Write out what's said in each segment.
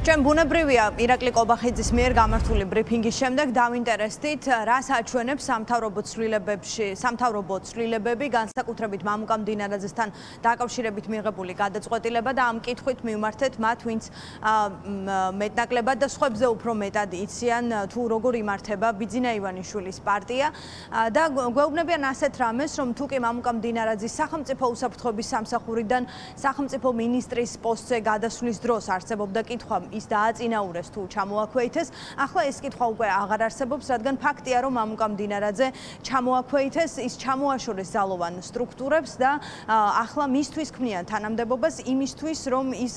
Ჩვენ ბუნებრივია ირაკლი კობახიძის მიერ გამართული ბრიფინგის შემდეგ დავინტერესდით, რას აჩვენებს სამთავრობო ცვლილებები, განსაკუთრებით მამუკა მდინარაძესთან დაკავშირებით მიღებული გადაწყვეტილება და ამ კითხვით მივმართეთ მათ, ვინც მეტნაკლებად და სხვებზე უფრო მეტად იციან თუ როგორ იმართება ბიძინა ივანიშვილის პარტია და გვეუბნებიან ასეთ რამეს, რომ თუ კი მამუკა მდინარაძის სახელმწიფო უსაფრთხოების სამსახურიდან სახელმწიფო მინისტრის პოსტზე გადასვლის დროს არსებობდა კითხვა ის დააწინაურეს თუ ჩამოაქვეითეს, ახლა ეს კითხვა უკვე აღარ არსებობს, რადგან ფაქტია, რომ მამუკა მდინარაძე ჩამოაქვეითეს, ის ჩამოაშორეს ძალოვან სტრუქტურებს და ახლა მისთვის ქმნიან თანამდებობას იმისთვის, რომ ის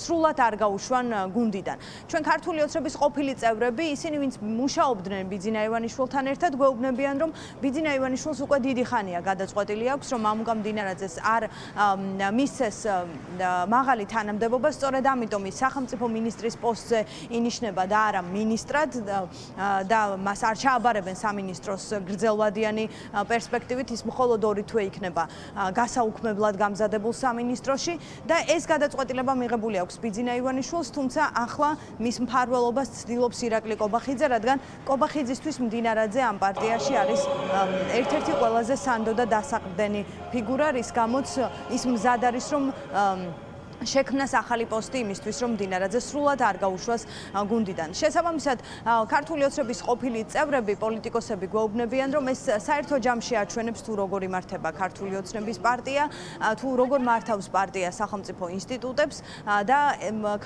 სრულად არ გაუშვან გუნდიდან. ჩვენ ქართული ოცნების ყოფილი წევრები, ისინი ვინც მუშაობდნენ ბიძინა ივანიშვილთან ერთად, გვეუბნებიან, რომ ბიძინა ივანიშვილს უკვე დიდი ხანია გადაწყვეტილი აქვს, რომ მამუკა მდინარაძეს არ მისცეს მაღალი თანამდებობა, სწორედ ამიტომ ის სახელმწიფო მინისტრის პოსტზე ინიშნება და არა მინისტრად და მას არ ჩააბარებენ სამინისტროს გრძელვადიანი პერსპექტივით, ის მხოლოდ 2 თვე იქნება გასაუქმებლად გამზადებულ სამინისტროში და ეს გადაწყვეტილება მიღებული აქვს ბიძინა ივანიშვილს, თუმცა ახლა მის მფარველობას ცდილობს ირაკლი კობახიძე, რადგან კობახიძისთვის მდინარაძე ამ პარტიაში არის ერთ-ერთი ყველაზე სანდო და დასაყრდენი ფიგურა, რის გამოც ის მზად არის, რომ შექმნას ახალი პოსტი იმისთვის, რომ მდინარაძე სრულად არ გაუშვას გუნდიდან. შესაბამისად, ქართული ოცნების ყოფილი წევრები, პოლიტიკოსები გვეუბნებიან, რომ ეს საერთო ჯამში აჩვენებს თუ როგორ იმართება ქართული ოცნების პარტია, თუ როგორ მართავს პარტია სახელმწიფო ინსტიტუტებს და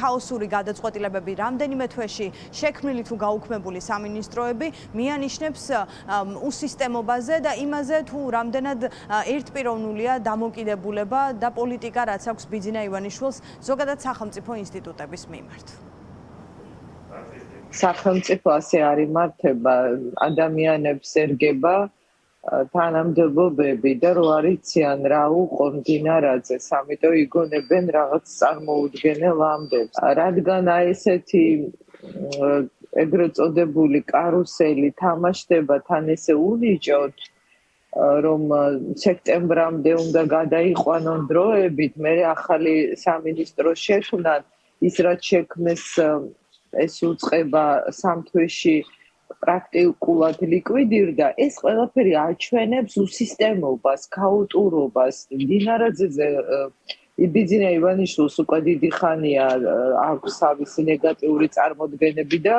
ქაოსური გადაწყვეტილებები რამდენიმე თვეში შექმნილი თუ გაუქმებული სამინისტროები მიანიშნებს უსისტემობაზე და იმაზე, თუ რამდენად ერთპიროვნულია დამოკიდებულება და პოლიტიკა, რაც აქვს ბიძინა ივანიშვილს ზოგადად სახელმწიფო ინსტიტუტების მიმართ. სახელმწიფო ასე არ იმართება, ადამიანებს ერგება თანამდებობები და რო არ იციან რა უყო მდინარაძეს, ამიტომ იგონებენ რაღაც წარმოუდგენელ ამბებს. რადგან აი ესეთი ეგრეთ წოდებული კარუსელი თამაშდება თან ესე უნიჭოთ, რომ სექტემბრამდე უნდა გადაიყვანონ დროებით, მე ახალი სამინისტრო შექმნან, ის რაც შექმნეს ეს უწყება 3 თვეში პრაქტიკულად ლიკვიდირდა, ეს ყველაფერი აჩვენებს უსისტემობას, ქაოტურობას. მდინარაძეზე ბიძინა ივანიშვილს უკვე დიდი ხანია აქვს თავისი ნეგატიური წარმოდგენები და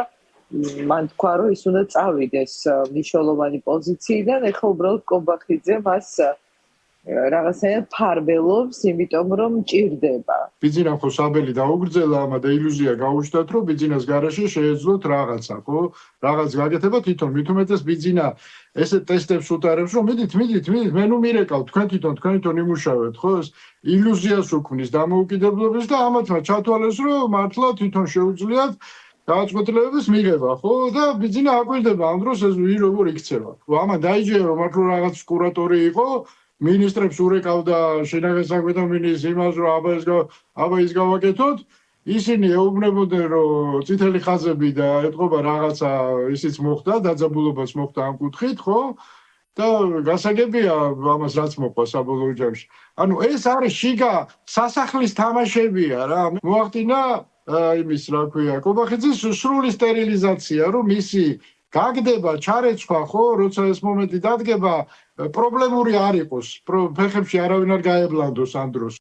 მან თქვა, რომ ის უნდა წავიდეს მნიშვნელოვანი პოზიციიდან, ეხლა უბრალოდ კობახიძე მას რაღაცნაირად ფარბელობს, იმიტომ რომ მჭირდება. ბიძინამ ხო საბელი დაუგრძელა, და ილუზია გაუჩნდათ, რომ ბიძინას გარშე შეეძლოთ რაღაცა, ხო? რაღაც გაკეთება თვითონ, მით უმეტეს ბიძინა ესე ტესტებს უტარებს, რომ მიდით, მე ნუ მირეკავ, თქვენ თვითონ იმუშავეთ, ხო? ილუზიას უქმნის დამოუკიდებლობის და ამათმა ჩათვალეს, რომ მართლა თვითონ შეუძლიათ გადაწყვეტილებების მიღება, ხო? და ბიძინა აკვირდება ამ დროს ეს როგორ იქცევა. ამან დაიჯერა, რომ მართლა რაღაც კურატორი იყო, მინისტრებს ურეკავდა შინაგან საქმეთა მინისტრს იმას, რომ აბა ის გავაკეთოთ. ისინი ეუბნებოდნენ, რომ წითელი ხაზები და ეთყობა რაღაცა ისიც მოხდა, დაძაბულობას მოხდა ამ კუთხით, ხო? და გასაგებია ამას რაც მოყვა საბოლოო ჯამში. ანუ ეს არის შიგა სასახლის თამაშებია რა. მოახდინა იმის რა ქვია, კობახიძის სრული სტერილიზაცია, რომ მისი გაგდება, ჩარეცხვა, ხო, როცა ეს მომენტი დადგება, პრობლემური არ იყოს, ფეხებში არავინ არ გაევლანდოს ამ დროს.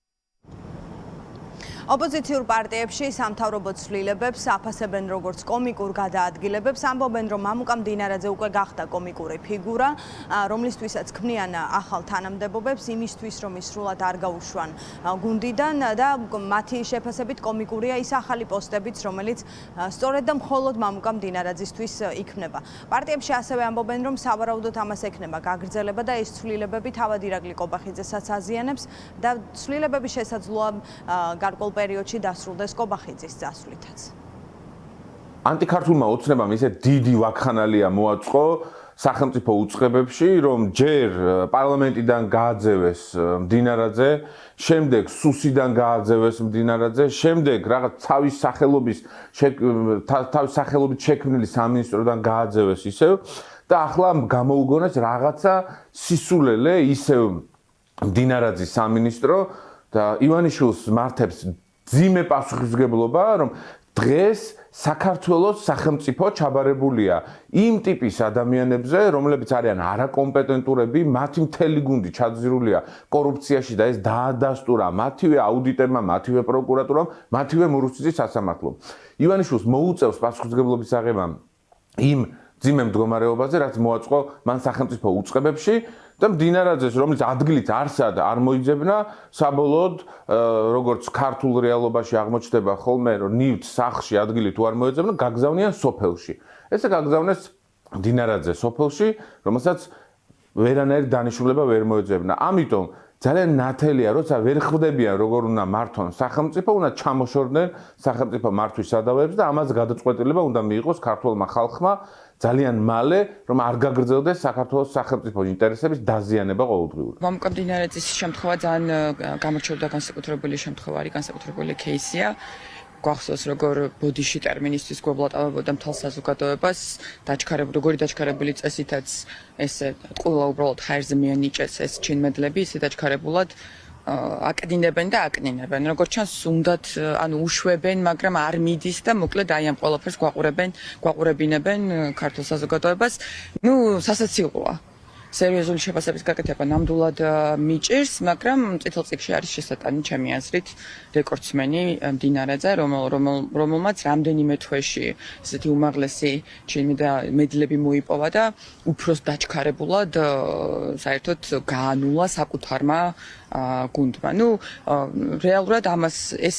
ოპოზიციურ პარტიებში სამთავრობო ცვლილებებს აფასებენ როგორც კომიკურ გადაადგილებებს, ამბობენ, რომ მამუკა მდინარაძე უკვე გახდა კომიკური ფიგურა, რომლისთვისაც ქმნიან ახალ თანამდებობებს, იმისთვის, რომ ის სრულად არ გაუშვან გუნდიდან და მათი შეფასებით კომიკურია ის ახალი პოსტებიც, რომელიც სწორედ და მხოლოდ მამუკა მდინარაძისთვის იქმნება. პარტიებში ასევე ამბობენ, რომ სავარაუდოდ ამას ექნება გაგრძელება და ეს ცვლილებები თავად ირაკლი კობახიძესაც აზიანებს და ცვლილებების შესაძლოა გარკვეულ პერიოდში დასრულდეს კობახიძის წასვლითაც. ანტიქართულმა ოცნებამ ისე დიდი ვაქხანალია მოაწყო სახელმწიფო უწყებებში, რომ ჯერ პარლამენტიდან გააძევეს მდინარაძე, შემდეგ სუსიდან გააძევეს მდინარაძე, შემდეგ რაღაც თავის სახელობით შექმნილი სამინისტროდან გააძევეს ისევ და ახლა გამოუგონეს რაღაცა სისულელე ისევ მდინარაძის სამინისტრო და ივანიშვილს მართებს ძიმე პასუხისმგებლობა, რომ დღეს საქართველოს სახელმწიფო ჩაბარებულია იმ ტიპის ადამიანებზე, რომლებიც არიან არაკომპეტენტურები, მათი მთელი გუნდი ჩაძირულია კორუფციაში და ეს დაადასტურა მათივე აუდიტორმა, მათივე პროკურატურამ, მათივე მურუსცის სასამართლომ. ივანიშვილს მოუწევს პასუხისმგებლობის აღება იმ ძიმე მდგომარეობაზე, რაც მოაწყო მან სახელმწიფო უწყებებში და მდინარაძეს, რომელიც ადგილით არსად არ მოიძებნა, საბოლოოდ როგორც ქართულ რეალობაში აღმოჩნდება ხოლმე, რომ ნივთს სახლში ადგილი თუ არ მოეძებნა, გაგზავნიან სოფელში. ესე გაგზავნეს მდინარაძეს სოფელში, რომელსაც ვერანაირი დანიშნულება ვერ მოეძებნა. ამიტომ ძალიან ნათელია, როცა ვერ ხვდებიან როგორ უნდა მართონ სახელმწიფო, უნდა ჩამოშორდნენ სახელმწიფო მართვის სადავეებს და ამას გადაწყვეტილება უნდა მიიღოს ქართულმა ხალხმა ძალიან მალე, რომ არ გაგრძელდეს საქართველოს სახელმწიფო ინტერესების დაზიანება ყოველდღიურად. მამუკა მდინარაძის შემთხვევა ძალიან გამორჩეულდა განსაკუთრებული შემთხვევა არის, განსაკუთრებული кейსია. გვახსოვს, როგორ ბოდიში ტერმინისთვის გვაბლატავებოდა მთელ საზოგადოებას, როგორი დაჩქარებული წესითაც ესე ყველა უბრალოდ ჰაერზე მიანიჭეს ეს ჩინმედლები, ისე დაჩქარებულად აკდინებენ და აკნინებენ. როგორც ჩანს, უნდათ ანუ უშვებენ, მაგრამ არ მიდის და მოკლედ აი ამ ყველაფერს გვაყურებინებენ ქართულ საზოგადოებას. სასაცილოა. სერიოზული შეფასების გაკეთება ნამდვილად მიჭირს, მაგრამ წითელ წიგნში არის შესატანი ჩემი აზრით რეკორდსმენი მდინარაძე, რომელმაც რამდენიმე თვეში ესეთი უმაღლესი ჩინმედლები მოიპოვა და უფროს დაჩქარებულად საერთოდ გაანულა საკუთარმა გუნდმა. რეალურად ამას ეს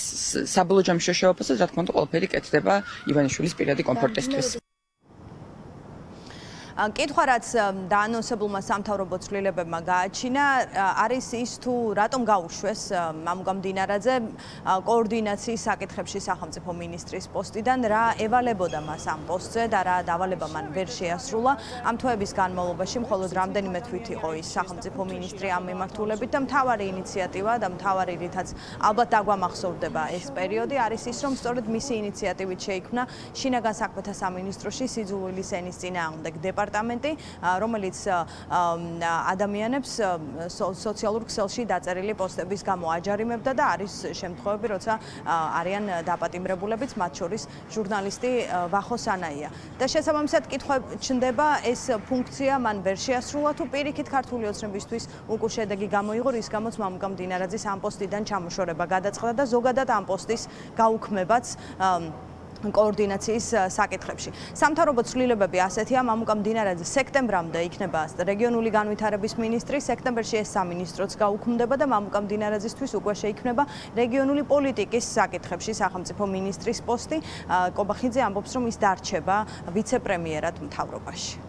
საბოლოო ჯამში შევაფასოთ, რა თქმა უნდა, ყველაფერი კეთდება ივანიშვილის პირადი კომფორტისთვის. კითხვა რაც დაანონსებულმა სამთავრობო ცვლილებებმა გააჩინა არის ის თუ რატომ გაუშვეს მამუკა მდინარაძე კოორდინაციის საკითხებში სახელმწიფო მინისტრის პოსტიდან, რა ევალებოდა მას ამ პოსტზე და რა დავალება მან ვერ შეასრულა. ამ თვეების განმავლობაში მხოლოდ რამდენიმე თვით იყო ის სახელმწიფო მინისტრი ამ მიმართულებით და მთავარი ინიციატივა და მთავარი რითაც ალბათ დაგვამახსოვრდება ეს პერიოდი არის ის, რომ სწორედ მისი ინიციატივით შეიქმნა შინაგან საქმეთა სამინისტროში სიძულვილის ენის წინააღმდეგ დეპარტამენტი, რომელიც ადამიანებს სოციალურ ქსელში დაწერილი პოსტების გამო აჯარიმებდა და არის შემთხვევები, როცა არიან დაპატიმრებულებიც, მათ შორის ჟურნალისტი ვახო სანაია. და შესაბამისად კითხვა ჩნდება, ეს ფუნქცია მან ვერ შეასრულა თუ პირიქით ქართული ოცნებისთვის უკუ შედეგი გამოიღო, რის გამოც მამუკა მდინარაძის ამ პოსტიდან ჩამოშორება გადაწყდა და ზოგადად ამ პოსტის გაუქმებაც კოორდინაციის საკითხებში. სამთავრობო ცვლილებები ასეთია, მამუკა მდინარაძე სექტემბრამდე იქნება რეგიონული განვითარების მინისტრი, სექტემბერში ეს სამინისტროც გაუქმდება და მამუკა მდინარაძისთვის უკვე შეიქმნება რეგიონული პოლიტიკის საკითხებში სახელმწიფო მინისტრის პოსტი. კობახიძე ამბობს, რომ ის დარჩება ვიცე-პრემიერად მთავრობაში.